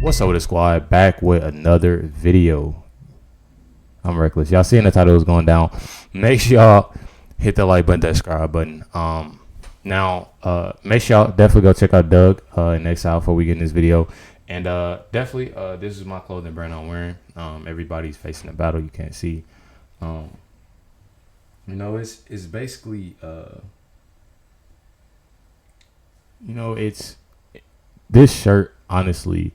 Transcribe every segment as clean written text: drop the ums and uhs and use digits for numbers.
What's up with the squad? Back with another video. I'm Reckless. Y'all seeing the title is going down. Make sure y'all hit the like button, that subscribe button. Make sure y'all definitely go check out Doug in Exile before we get in this video. And definitely, this is my clothing brand I'm wearing. Everybody's facing a battle you can't see. It's basically, it's this shirt, honestly,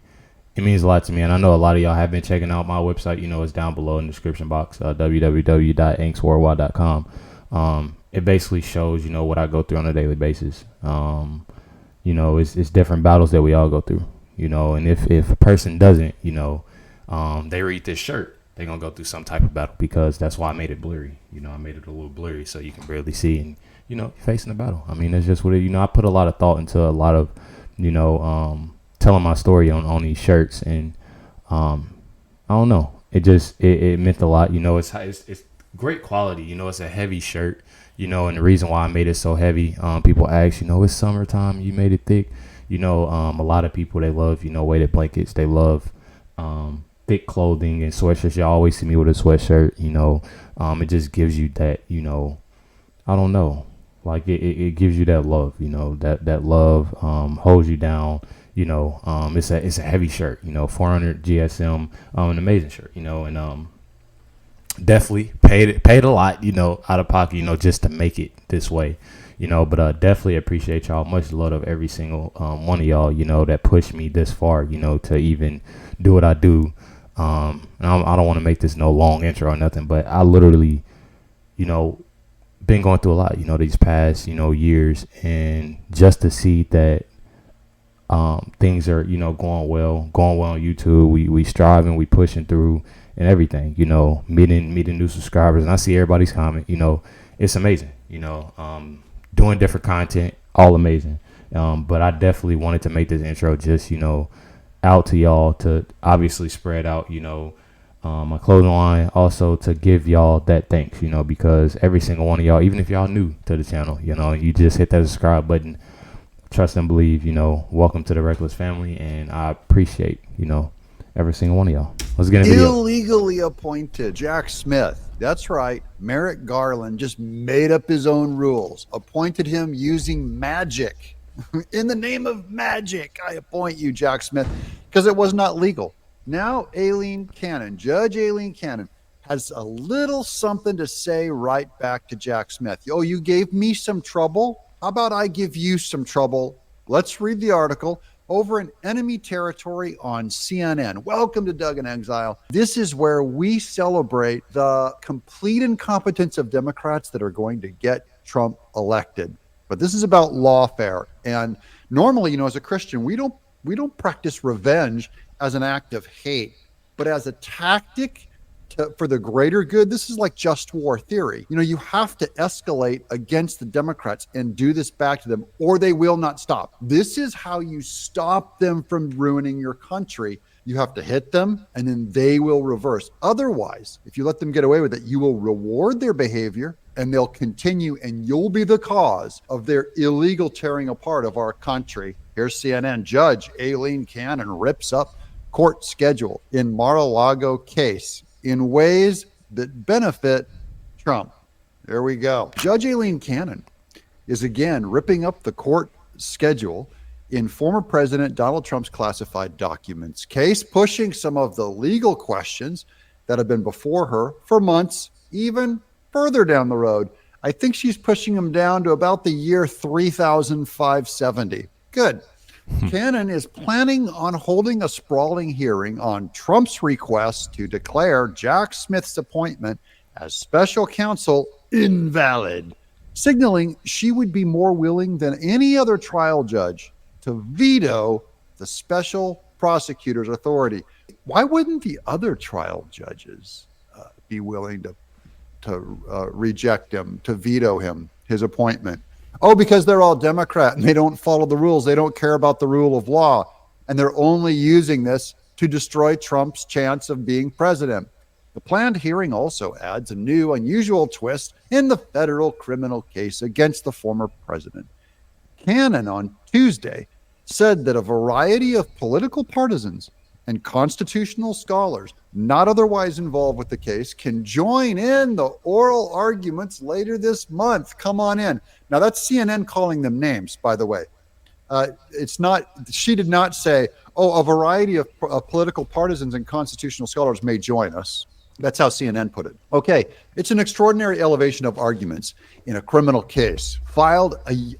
it means a lot to me. And I know a lot of y'all have been checking out my website. It's down below in the description box, www.inksworldwide.com. It basically shows, what I go through on a daily basis. It's different battles that we all go through, and if a person doesn't, they read this shirt, they're going to go through some type of battle, because that's why I made it blurry. I made it a little blurry so you can barely see, and, you're facing a battle. I mean, that's just what it, I put a lot of thought into a lot of, telling my story on these shirts, and I don't know, it meant a lot. It's great quality. It's a heavy shirt, and the reason why I made it so heavy, people ask, it's summertime, you made it thick. A lot of people, they love, weighted blankets, they love thick clothing and sweatshirts. You always see me with a sweatshirt. It just gives you that, I don't know, like it gives you that love, that love holds you down. It's a heavy shirt, 400 GSM, an amazing shirt, and definitely paid a lot, out of pocket, just to make it this way, but definitely appreciate y'all. Much love of every single one of y'all, that pushed me this far, to even do what I do. And I don't want to make this no long intro or nothing, but I literally, been going through a lot, these past, years, and just to see that things are, going well on YouTube. We striving, we pushing through and everything, meeting new subscribers, and I see everybody's comment, it's amazing, doing different content, all amazing. But I definitely wanted to make this intro just, out to y'all, to obviously spread out, my clothing line, also to give y'all that thanks, because every single one of y'all, even if y'all new to the channel, you just hit that subscribe button. Trust and believe, welcome to the Reckless family, and I appreciate, every single one of y'all. Let's get into the video. Illegally appointed Jack Smith. That's right. Merrick Garland just made up his own rules, appointed him using magic. In the name of magic, I appoint you, Jack Smith, because it was not legal. Now, Judge Aileen Cannon, has a little something to say right back to Jack Smith. Oh, you gave me some trouble? How about I give you some trouble? Let's read the article over in enemy territory on CNN. Welcome to Doug in Exile. This is where we celebrate the complete incompetence of Democrats that are going to get Trump elected. But this is about lawfare. And normally, as a Christian, we don't practice revenge as an act of hate, but as a tactic for the greater good. This is like just war theory. You have to escalate against the Democrats and do this back to them, or they will not stop. This is how you stop them from ruining your country. You have to hit them, and then they will reverse. Otherwise, if you let them get away with it, you will reward their behavior, and they'll continue, and you'll be the cause of their illegal tearing apart of our country. Here's CNN. Judge Aileen Cannon rips up court schedule in Mar-a-Lago case in ways that benefit Trump. There we go. Judge Aileen Cannon is again ripping up the court schedule in former President Donald Trump's classified documents case, pushing some of the legal questions that have been before her for months, even further down the road. I think she's pushing them down to about the year 3570. Good. Cannon is planning on holding a sprawling hearing on Trump's request to declare Jack Smith's appointment as special counsel invalid, signaling she would be more willing than any other trial judge to veto the special prosecutor's authority. Why wouldn't the other trial judges be willing to reject him, to veto his appointment? Oh, because they're all Democrat and they don't follow the rules. They don't care about the rule of law. And they're only using this to destroy Trump's chance of being president. The planned hearing also adds a new, unusual twist in the federal criminal case against the former president. Cannon on Tuesday said that a variety of political partisans and constitutional scholars not otherwise involved with the case can join in the oral arguments later this month. Come on in. Now, that's CNN calling them names, by the way. It's not, she did not say, oh, a variety of political partisans and constitutional scholars may join us. That's how CNN put it. Okay, it's an extraordinary elevation of arguments in a criminal case filed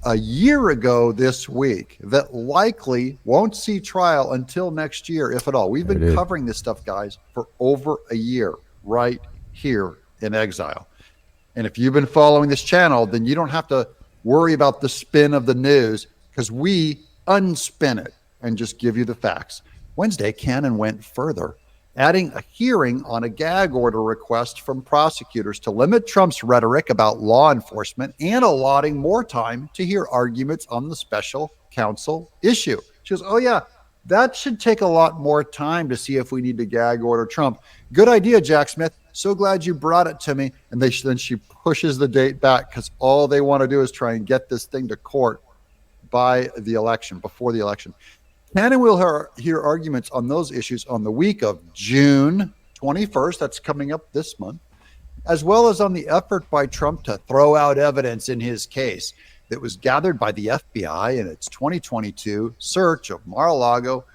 a year ago this week that likely won't see trial until next year, if at all. We've been covering this stuff, guys, for over a year right here in Exile. And if you've been following this channel, then you don't have to worry about the spin of the news, because we unspin it and just give you the facts. Wednesday, Cannon went further, adding a hearing on a gag order request from prosecutors to limit Trump's rhetoric about law enforcement and allotting more time to hear arguments on the special counsel issue. She goes, oh yeah, that should take a lot more time to see if we need to gag order Trump. Good idea, Jack Smith. So glad you brought it to me. And then she pushes the date back because all they want to do is try and get this thing to court by the election, before the election. Cannon will hear arguments on those issues on the week of June 21st, that's coming up this month, as well as on the effort by Trump to throw out evidence in his case that was gathered by the FBI in its 2022 search of Mar-a-Lago,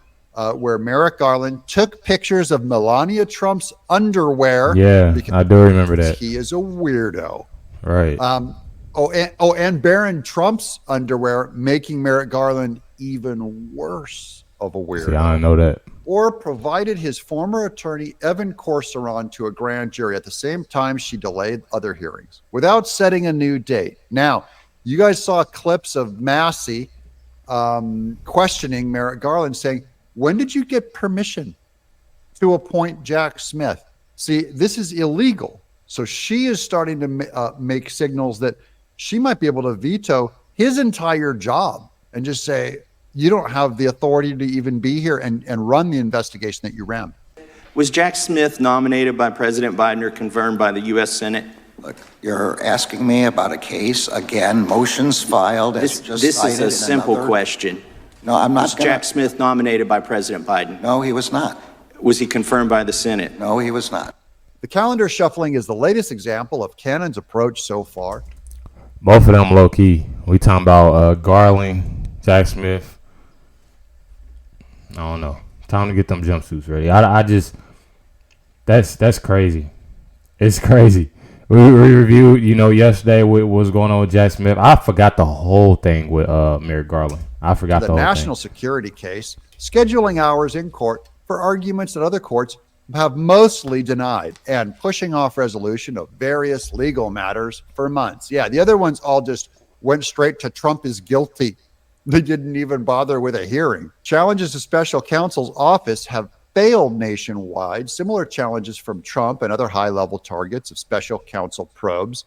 where Merrick Garland took pictures of Melania Trump's underwear. Yeah, I do remember that. He is a weirdo. Right. And Barron Trump's underwear, making Merrick Garland even worse of a weirdo. See, I didn't know that. Or provided his former attorney, Evan Corcoran, to a grand jury at the same time she delayed other hearings without setting a new date. Now, you guys saw clips of Massey questioning Merrick Garland, saying, when did you get permission to appoint Jack Smith? See, this is illegal. So she is starting to make signals that she might be able to veto his entire job and just say, you don't have the authority to even be here and run the investigation that you ran. Was Jack Smith nominated by President Biden or confirmed by the U.S. Senate? Look, you're asking me about a case, again, motions filed. This is a simple question. No, I'm not. Was Jack Smith nominated by President Biden? No, he was not. Was he confirmed by the Senate? No, he was not. The calendar shuffling is the latest example of Cannon's approach so far. Both of them low key. We talking about Garland, Jack Smith. I don't know. Time to get them jumpsuits ready. I just that's crazy. It's crazy. We reviewed, yesterday what was going on with Jack Smith. I forgot the whole thing with Merrick Garland. I forgot the whole thing. The national security case, scheduling hours in court for arguments that other courts have mostly denied, and pushing off resolution of various legal matters for months. Yeah, the other ones all just went straight to Trump is guilty. They didn't even bother with a hearing. Challenges to special counsel's office have failed nationwide. Similar challenges from Trump and other high-level targets of special counsel probes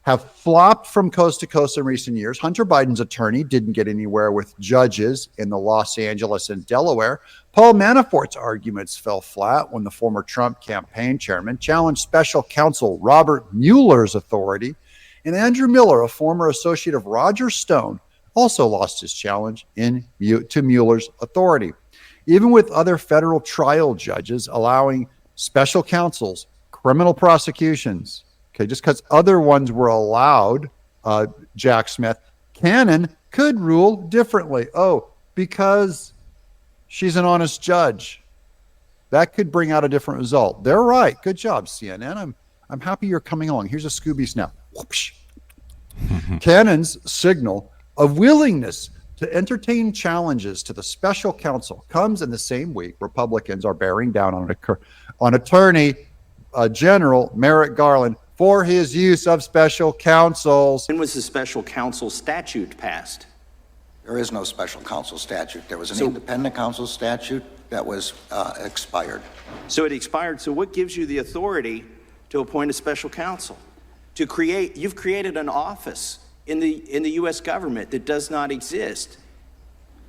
have flopped from coast to coast in recent years. Hunter Biden's attorney didn't get anywhere with judges in the Los Angeles and Delaware. Paul Manafort's arguments fell flat when the former Trump campaign chairman challenged special counsel Robert Mueller's authority. And Andrew Miller, a former associate of Roger Stone, also lost his challenge to Mueller's authority. Even with other federal trial judges allowing special counsel's criminal prosecutions, okay, just because other ones were allowed, Jack Smith, Cannon could rule differently. Oh, because she's an honest judge. That could bring out a different result. They're right. Good job, CNN. I'm happy you're coming along. Here's a Scooby snap. Whoopsh. Cannon's signal of willingness to entertain challenges to the special counsel comes in the same week Republicans are bearing down on Attorney General Merrick Garland for his use of special counsels. When was the special counsel statute passed? There is no special counsel statute. There was an independent counsel statute that was expired. So it expired. So what gives you the authority to appoint a special counsel? You've created an office in the U.S. government that does not exist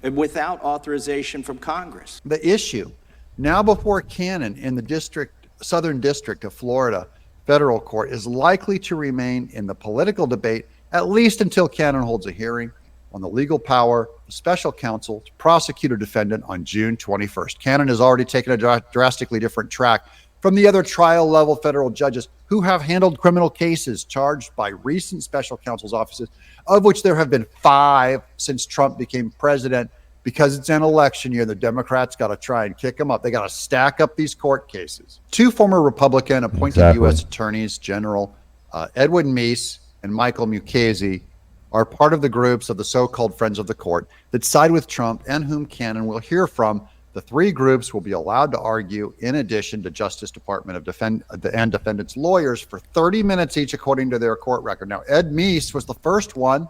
without authorization from Congress. The issue now before Cannon in the Southern District of Florida federal court is likely to remain in the political debate, at least until Cannon holds a hearing on the legal power of special counsel to prosecute a defendant on June 21st. Cannon has already taken a drastically different track from the other trial level federal judges who have handled criminal cases charged by recent special counsel's offices, of which there have been 5 since Trump became president. Because it's an election year, the Democrats got to try and kick them up. They got to stack up these court cases. 2 former Republican appointed U.S. attorneys general, Edwin Meese and Michael Mukasey, are part of the groups of the so-called Friends of the Court that side with Trump and whom Cannon will hear from. The 3 groups will be allowed to argue in addition to Justice Department and defendants' lawyers for 30 minutes each, according to their court record. Now, Ed Meese was the first one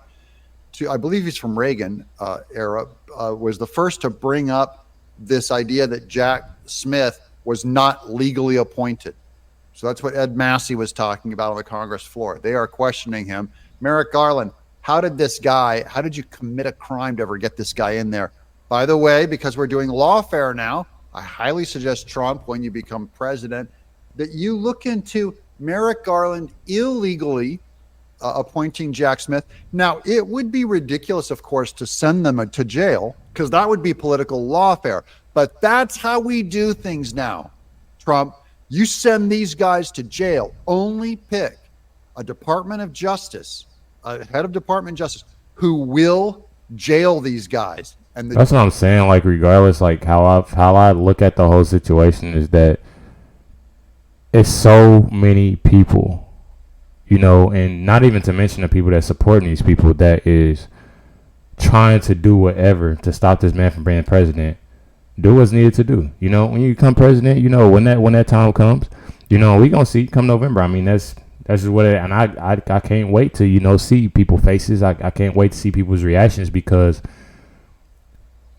to, I believe he's from Reagan era, was the first to bring up this idea that Jack Smith was not legally appointed. So that's what Ed Massey was talking about on the Congress floor. They are questioning him. Merrick Garland, how did you commit a crime to ever get this guy in there? By the way, because we're doing lawfare now, I highly suggest, Trump, when you become president, that you look into Merrick Garland illegally appointing Jack Smith. Now, it would be ridiculous, of course, to send them to jail, because that would be political lawfare. But that's how we do things now, Trump. You send these guys to jail. Only pick a Department of Justice, a head of Department of Justice, who will jail these guys. And that's what I'm saying. Like, regardless, like how I look at the whole situation is that it's so many people, you know, and not even to mention the people that supporting these people that is trying to do whatever to stop this man from being president. Do what's needed to do. You know, when you become president, you know, when that time comes, you know, we gonna see come November. I mean, that's just what it, and I can't wait to, you know, see people's faces. I can't wait to see people's reactions, because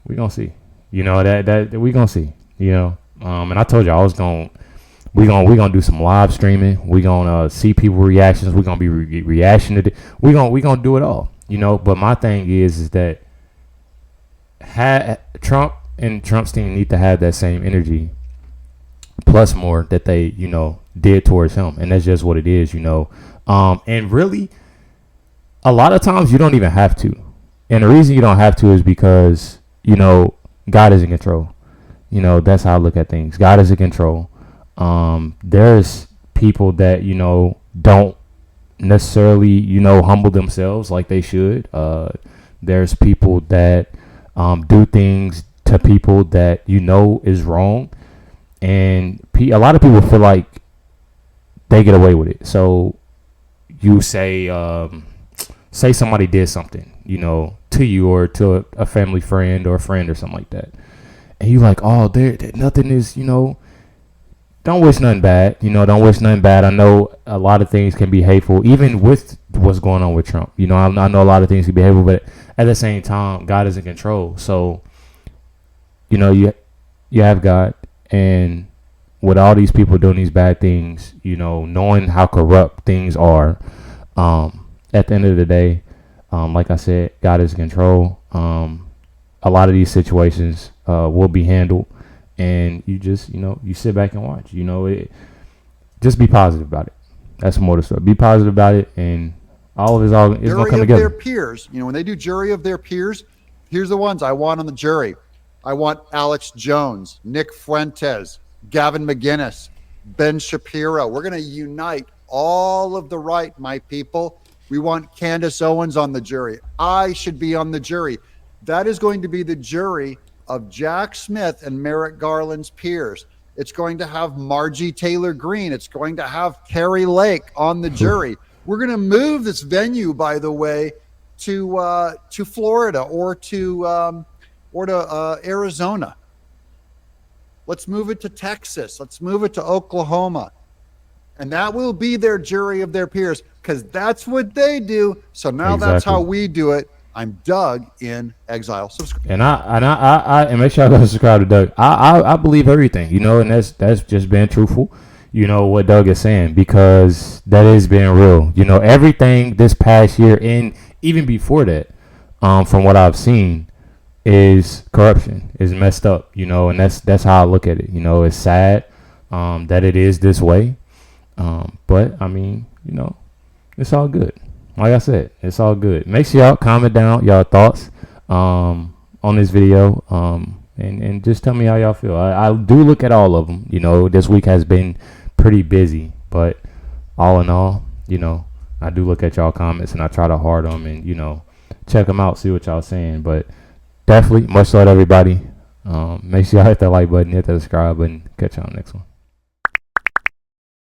we gonna see. You know, that we gonna see. You know, and I told you I was gonna. We gonna do some live streaming. We gonna see people reactions. We gonna be reaction to it. We gonna do it all, you know. But my thing is that Trump and Trump's team need to have that same energy, plus more, that they, you know, did towards him, and that's just what it is, you know. And really, a lot of times you don't even have to, and the reason you don't have to is because, you know, God is in control. You know, that's how I look at things. God is in control. There's people that, you know, don't necessarily, you know, humble themselves like they should. There's people that do things to people that, you know, is wrong, and a lot of people feel like they get away with it. So you say somebody did something, you know, to you or to a family friend or a friend or something like that, and you like, oh, there nothing is, you know. Don't wish nothing bad. You know, don't wish nothing bad. I know a lot of things can be hateful, even with what's going on with Trump. You know, I know a lot of things can be hateful, but at the same time, God is in control. So, you know, you have God, and with all these people doing these bad things, you know, knowing how corrupt things are, at the end of the day, like I said, God is in control. A lot of these situations will be handled. And you just, you know, you sit back and watch. You know, just be positive about it. That's more the story. Be positive about it, and all of it's going to come together. Their peers, you know, when they do jury of their peers, here's the ones I want on the jury. I want Alex Jones, Nick Fuentes, Gavin McInnes, Ben Shapiro. We're going to unite all of the right, my people. We want Candace Owens on the jury. I should be on the jury. That is going to be the jury of Jack Smith and Merrick Garland's peers. It's going to have Margie Taylor Greene. It's going to have Carrie Lake on the jury. We're going to move this venue, by the way, to Florida or to Arizona. Let's move it to Texas. Let's move it to Oklahoma. And that will be their jury of their peers, because that's what they do. So now That's how we do it. I'm Doug in Exile. Subscribe. And I make sure I go subscribe to Doug. I believe everything, you know, and that's just being truthful, you know, what Doug is saying, because that is being real. You know, everything this past year and even before that, from what I've seen, is corruption, is messed up, you know, and that's how I look at it. You know, it's sad that it is this way. But I mean, you know, it's all good. like I said, it's all good. Make sure y'all comment down y'all thoughts on this video, and just tell me how y'all feel. I do look at all of them. You know, this week has been pretty busy, but all in all, you know, I do look at y'all comments and I try to heart them and, you know, check them out, see what y'all saying. But definitely, much love to everybody. Make sure y'all hit that like button, hit that subscribe button. Catch y'all next one.